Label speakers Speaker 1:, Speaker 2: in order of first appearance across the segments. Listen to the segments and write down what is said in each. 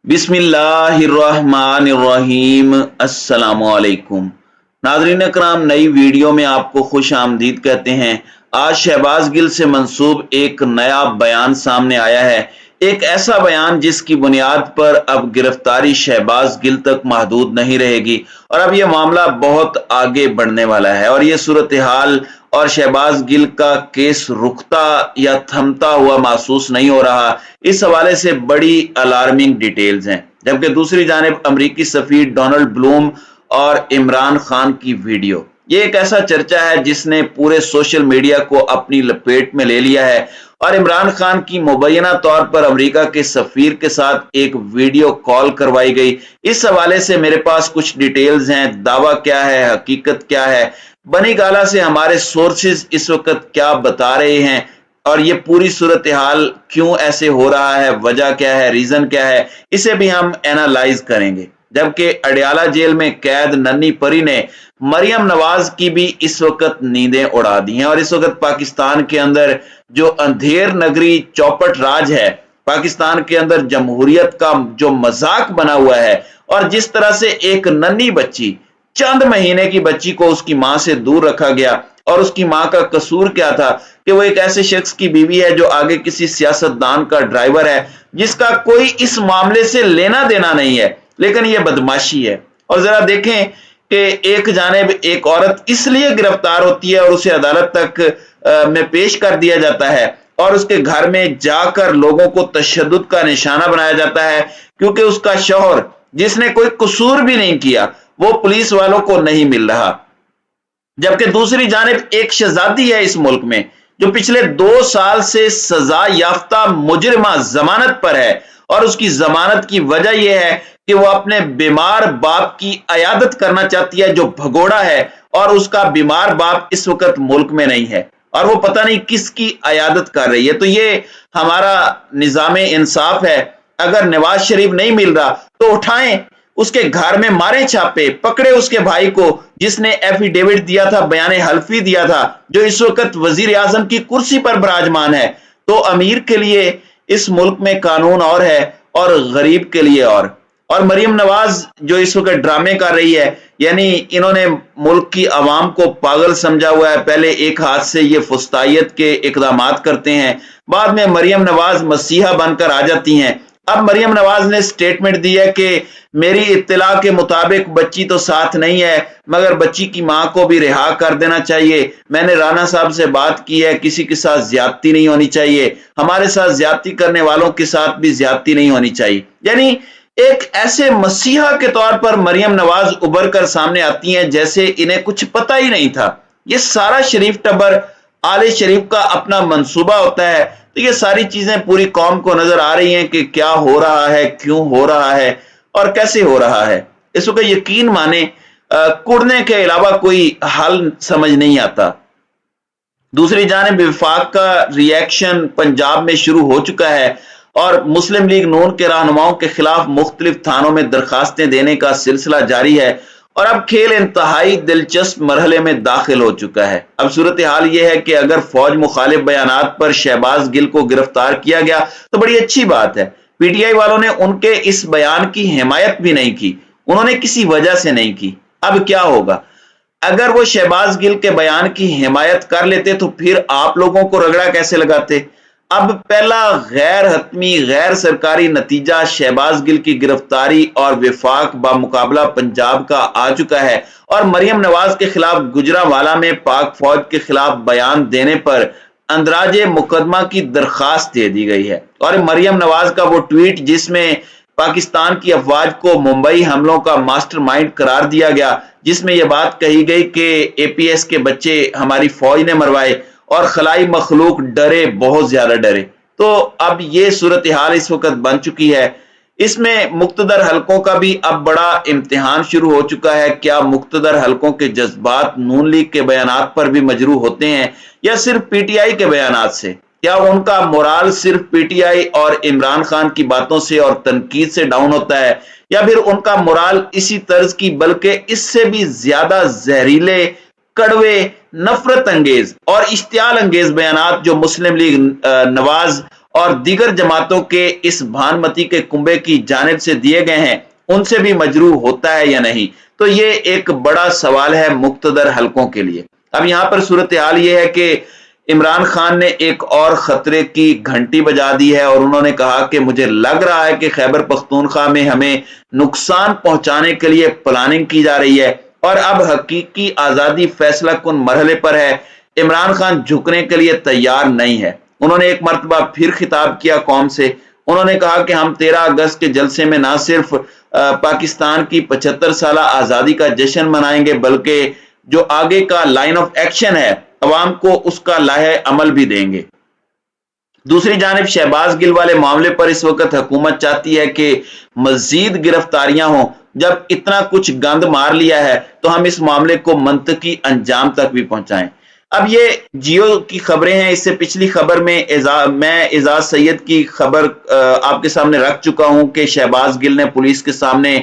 Speaker 1: बिस्मिल्लाहिर्रहमानिर्रहीम। अस्सलामुअलैकुम नाज़रीन कराम, नई वीडियो में आपको खुश आमदीद कहते हैं। आज शहबाज गिल से मंसूब एक नया बयान सामने आया है। एक ऐसा बयान जिसकी बुनियाद पर अब गिरफ्तारी शहबाज गिल तक महदूद नहीं रहेगी और अब यह मामला बहुत आगे बढ़ने वाला है और यह सूरत हाल और शहबाज गिल का केस रुकता या थमता हुआ महसूस नहीं हो रहा। इस हवाले से बड़ी अलार्मिंग डिटेल्स हैं। जबकि दूसरी जानिब अमरीकी सफीर डोनाल्ड ब्लूम और इमरान खान की वीडियो, ये एक ऐसा चर्चा है जिसने पूरे सोशल मीडिया को अपनी लपेट में ले लिया है और इमरान खान की मुबैना तौर पर अमेरिका के सफीर के साथ एक वीडियो कॉल करवाई गई। इस हवाले से मेरे पास कुछ डिटेल्स हैं। दावा क्या है, हकीकत क्या है, बनी गाला से हमारे सोर्सेज इस वक्त क्या बता रहे हैं और ये पूरी सूरत हाल क्यों ऐसे हो रहा है, वजह क्या है, रीजन क्या है, इसे भी हम एनालाइज करेंगे। जबकि अडयाला जेल में कैद नन्ही परी ने मरियम नवाज की भी इस वक्त नींदें उड़ा दी हैं और इस वक्त पाकिस्तान के अंदर जो अंधेर नगरी चौपट राज है, पाकिस्तान के अंदर जमहूरियत का जो मजाक बना हुआ है और जिस तरह से एक नन्ही बच्ची, चंद महीने की बच्ची को उसकी मां से दूर रखा गया और उसकी मां का कसूर क्या था कि वो एक ऐसे शख्स की बीवी है जो आगे किसी सियासतदान का ड्राइवर है, जिसका कोई इस मामले से लेना देना नहीं है, लेकिन ये बदमाशी है। और जरा देखें कि एक जानिब एक औरत इसलिए गिरफ्तार होती है और उसे अदालत तक में पेश कर दिया जाता है और उसके घर में जाकर लोगों को तशद्दुद का निशाना बनाया जाता है क्योंकि उसका शौहर, जिसने कोई कसूर भी नहीं किया, वो पुलिस वालों को नहीं मिल रहा। जबकि दूसरी जानिब एक शहजादी है इस मुल्क में जो पिछले 2 साल से सजा याफ्ता मुजरिमा जमानत पर है और उसकी जमानत की वजह यह है कि वो अपने बीमार बाप की अयादत करना चाहती है जो भगोड़ा है और उसका बीमार बाप इस वक्त मुल्क में नहीं है और वो पता नहीं किसकी अयादत कर रही है। तो ये हमारा निजाम इंसाफ है। अगर नवाज शरीफ नहीं मिल रहा तो उठाएं, उसके घर में मारे छापे, पकड़े उसके भाई को जिसने एफिडेविट दिया था, बयान हल्फी दिया था, जो इस वक्त वजीर आजम की कुर्सी पर विराजमान है। तो अमीर के लिए इस मुल्क में कानून और है और गरीब के लिए और मरियम नवाज जो इस वक्त ड्रामे कर रही है, यानी इन्होंने मुल्क की आवाम को पागल समझा हुआ है। पहले एक हाथ से ये फुस्तायत के इकदामात करते हैं, बाद में मरियम नवाज मसीहा बनकर आ जाती हैं। अब मरियम नवाज ने स्टेटमेंट दी है कि मेरी इत्तला के मुताबिक बच्ची तो साथ नहीं है, मगर बच्ची की मां को भी रिहा कर देना चाहिए। मैंने राना साहब से बात की है, किसी के साथ ज्यादती नहीं होनी चाहिए, हमारे साथ ज्यादती करने वालों के साथ भी ज्यादती नहीं होनी चाहिए। यानी एक ऐसे मसीहा के तौर पर मरियम नवाज उभर कर सामने आती हैं जैसे इन्हें कुछ पता ही नहीं था। ये सारा शरीफ टब्बर आले शरीफ का अपना मंसूबा होता है। तो ये सारी चीजें पूरी कौम को नजर आ रही हैं कि क्या हो रहा है, क्यों हो रहा है और कैसे हो रहा है। इस वक्त यकीन माने कुड़ने के अलावा कोई हल समझ नहीं आता। दूसरी जानिब विफाक का रिएक्शन पंजाब में शुरू हो चुका है और मुस्लिम लीग नून के रहनुमाओं के खिलाफ मुख्तलिफ थानों में दरखास्तें देने का सिलसिला जारी है और अब खेल इंतहाई दिलचस्प मरहले में दाखिल हो चुका है। अब सूरत हाल यह है कि अगर फौज मुखालिफ बयानात पर शहबाज गिल को गिरफ्तार किया गया तो बड़ी अच्छी बात है। पीटीआई वालों ने उनके इस बयान की हिमायत भी नहीं की, उन्होंने किसी वजह से नहीं की। अब क्या होगा अगर वो शहबाज गिल के बयान की हिमायत कर लेते तो फिर आप लोगों को रगड़ा कैसे लगाते। अब पहला गैर हतमी गैर सरकारी नतीजा शहबाज गिल की गिरफ्तारी और विफाक बामुकाबला पंजाब का आ चुका है और मरियम नवाज के खिलाफ गुजरांवाला में पाक फौज के खिलाफ बयान देने पर अंदराजे मुकदमा की दरखास्त दे दी गई है। और मरियम नवाज का वो ट्वीट जिसमें पाकिस्तान की अफवाज को मुंबई हमलों का मास्टरमाइंड करार दिया गया, जिसमें यह बात कही गई कि एपीएस के बच्चे हमारी फौज ने मरवाए और खलाई मखलूक डरे, बहुत ज्यादा डरे। तो अब ये सूरत हाल इस वक्त बन चुकी है। इसमें मुक्तदर हलकों का भी अब बड़ा इम्तिहान शुरू हो चुका है। क्या मुक्तदर हलकों के जज्बात नून लीग के बयानात पर भी मजरू होते हैं या सिर्फ पीटीआई के बयानात से? क्या उनका मोराल सिर्फ पीटीआई और इमरान खान की बातों से और तनकीद से डाउन होता है या फिर उनका मोराल इसी तर्ज की बल्कि इससे भी ज्यादा जहरीले, कड़वे, नफरत अंगेज और इश्तियाल अंगेज बयानात जो मुस्लिम लीग नवाज और दीगर जमातों के इस भानमती के कुंबे की जानिब से दिए गए हैं उनसे भी मजरूह होता है या नहीं। तो ये एक बड़ा सवाल है मुक्तदर हलकों के लिए। अब यहाँ पर सूरत हाल ये है कि इमरान खान ने एक और खतरे की घंटी बजा दी है और उन्होंने कहा कि मुझे लग रहा है कि खैबर पख्तूनख्वा में हमें नुकसान पहुंचाने के लिए प्लानिंग की जा रही है और अब हकीकी आजादी फैसला कुन मरहले पर है। इमरान खान झुकने के लिए तैयार नहीं है। उन्होंने एक मरतबा फिर खिताब किया कौम से। उन्होंने कहा कि हम 13 अगस्त के जलसे में ना सिर्फ पाकिस्तान की 75 साल आजादी का जश्न मनाएंगे बल्कि जो आगे का लाइन ऑफ एक्शन है अवाम को उसका लाहे अमल भी देंगे। दूसरी जानिब शहबाज गिल वाले मामले पर इस वक्त हुकूमत चाहती है कि मजीद गिरफ्तारियां हों। जब इतना कुछ गंद मार लिया है तो हम इस मामले को मंतकी अंजाम तक भी पहुंचाएं। अब ये जियो की खबरें हैं। इससे पिछली खबर में मैं एजाज सैयद की खबर आपके सामने रख चुका हूं कि शहबाज गिल ने पुलिस के सामने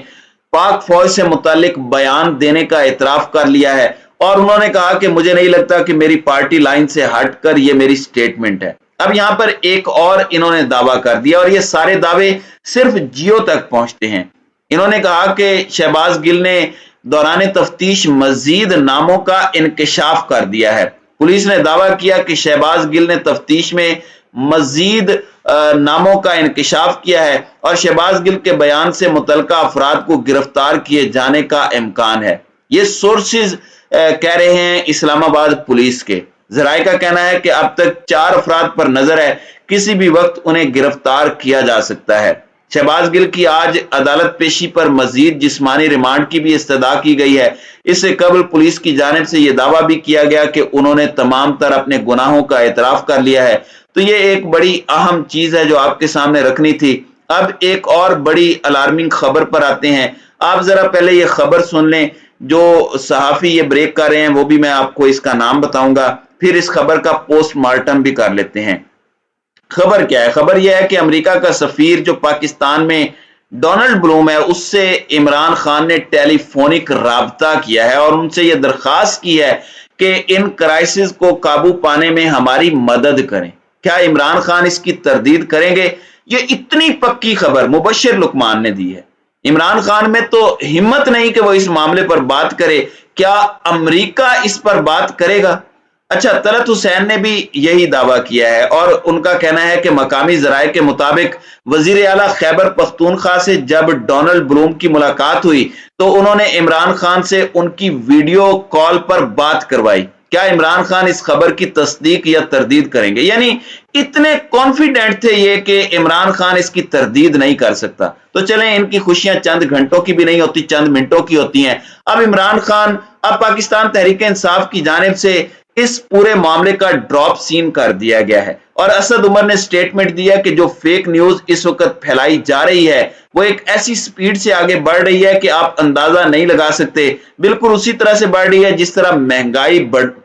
Speaker 1: पाक फौज से मुतालिक बयान देने का एतराफ कर लिया है और उन्होंने कहा कि मुझे नहीं लगता कि मेरी पार्टी लाइन से हटकर ये मेरी स्टेटमेंट है। अब यहां पर एक और इन्होंने दावा कर दिया और ये सारे दावे सिर्फ जियो तक पहुंचते हैं। इन्होंने कहा कि शहबाज गिल ने दौरान तफ्तीश मजीद नामों का इंकशाफ कर दिया है। पुलिस ने दावा किया कि शहबाज गिल ने तफ्तीश में मजीद नामों का इंकशाफ किया है और शहबाज गिल के बयान से मुतलका अफराद को गिरफ्तार किए जाने का इम्कान है। ये सोर्सेज कह रहे हैं इस्लामाबाद पुलिस के। जराए का कहना है कि अब तक 4 अफराद पर नजर है, किसी भी वक्त उन्हें गिरफ्तार किया जा सकता है। शहबाज गिल की आज अदालत पेशी पर मजीद जिस्मानी रिमांड की भी इस्तदा की गई है। इससे कबल पुलिस की जानिब से यह दावा भी किया गया कि उन्होंने तमाम तर अपने गुनाहों का एतराफ कर लिया है। तो ये एक बड़ी अहम चीज है जो आपके सामने रखनी थी। अब एक और बड़ी अलार्मिंग खबर पर आते हैं। आप जरा पहले ये खबर सुन लें। जो सहाफी ये ब्रेक कर रहे हैं वो भी मैं आपको इसका नाम बताऊंगा, फिर इस खबर का पोस्टमार्टम भी कर लेते हैं। खबर क्या है? खबर यह है कि अमेरिका का सफीर जो पाकिस्तान में डोनाल्ड ब्लूम है उससे इमरान खान ने टेलीफोनिक राब्ता किया है और उनसे यह दरखास्त की है कि इन क्राइसिस को काबू पाने में हमारी मदद करें। क्या इमरान खान इसकी तरदीद करेंगे? ये इतनी पक्की खबर मुबश्शिर लुकमान ने दी है। इमरान खान में तो हिम्मत नहीं कि वो इस मामले पर बात करे। क्या अमेरिका इस पर बात करेगा? अच्छा, तलत हुसैन ने भी यही दावा किया है और उनका कहना है कि मकामी जराये के मुताबिक वजीर आला खैबर पख्तूनख्वा से जब डोनाल्ड ब्लूम की मुलाकात हुई तो उन्होंने इमरान खान से उनकी वीडियो कॉल पर बात करवाई। क्या इमरान खान इस खबर की तस्दीक या तरदीद करेंगे? यानी इतने कॉन्फिडेंट थे ये कि इमरान खान इसकी तरदीद नहीं कर सकता। तो चलें, इनकी खुशियां चंद घंटों की भी नहीं होती, चंद मिनटों की होती हैं। अब इमरान खान, अब पाकिस्तान तहरीक इंसाफ की जानिब से इस पूरे मामले का ड्रॉप सीन कर दिया गया है और असद उमर ने स्टेटमेंट दिया कि जो फेक न्यूज इस वक्त फैलाई जा रही है वो एक ऐसी स्पीड से आगे बढ़ रही है कि आप अंदाजा नहीं लगा सकते। बिल्कुल उसी तरह से बढ़ रही है जिस तरह महंगाई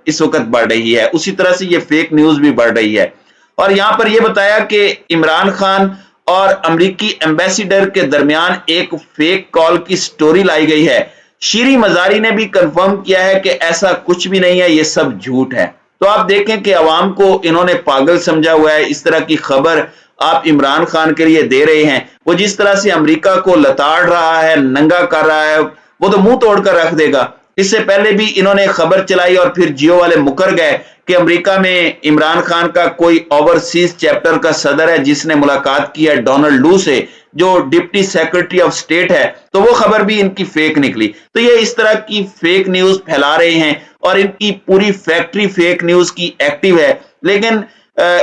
Speaker 1: इस वक्त बढ़ रही है, उसी तरह से ये फेक न्यूज भी बढ़ रही है। और यहां पर यह बताया कि इमरान खान और अमरीकी एम्बेसडर के दरमियान एक फेक कॉल की स्टोरी लाई गई है। शीरी मजारी ने भी कंफर्म किया है कि ऐसा कुछ भी नहीं है, ये सब झूठ है। तो आप देखें कि अवाम को इन्होंने पागल समझा हुआ है। इस तरह की खबर आप इमरान खान के लिए दे रहे हैं। वो जिस तरह से अमेरिका को लताड़ रहा है, नंगा कर रहा है, वो तो मुंह तोड़कर रख देगा। इससे पहले भी इन्होंने खबर चलाई और फिर जियो वाले मुकर गए कि अमेरिका में इमरान खान का कोई ओवरसीज चैप्टर का सदर है जिसने मुलाकात की है डोनाल्ड लू से, जो डिप्टी सेक्रेटरी ऑफ स्टेट है। तो वो खबर भी इनकी फेक निकली। तो ये इस तरह की फेक न्यूज फैला रहे हैं और इनकी पूरी फैक्ट्री फेक न्यूज की एक्टिव है। लेकिन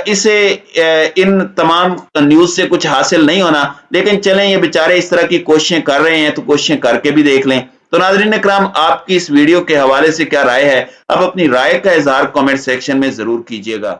Speaker 1: इसे इन तमाम न्यूज से कुछ हासिल नहीं होना। लेकिन चलें, ये बेचारे इस तरह की कोशिशें कर रहे हैं तो कोशिशें करके भी देख लें। तो नाज़रीन इकराम, आपकी इस वीडियो के हवाले से क्या राय है? आप अपनी राय का इजहार कमेंट सेक्शन में जरूर कीजिएगा।